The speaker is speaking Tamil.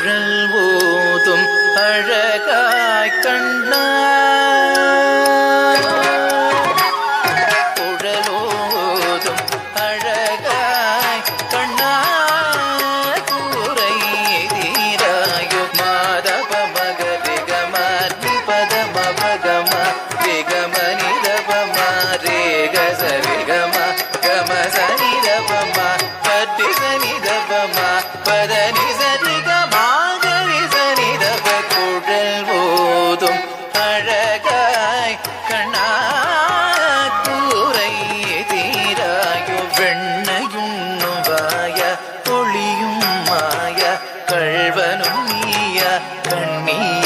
குழல் ஊதும் அழகாய் கண்ணா குழலோதும் அழகாய் கண்ணா கூரை தீராயு மாதவ மகரிகமாரி பதம பகம ரிகமணி ரவமா ரேக சரிகமா கம சனி ரவமா பட்டி சனி ரவமா பதனி சரிகமா கரி சனி ரவ குழல் ஓதும் அழகாய் கண்ணா கூரை தீராயு வெண்ணையுண்ணும் வாய ஒளியும் மாய கள்வனும் நீய கண்ணீர்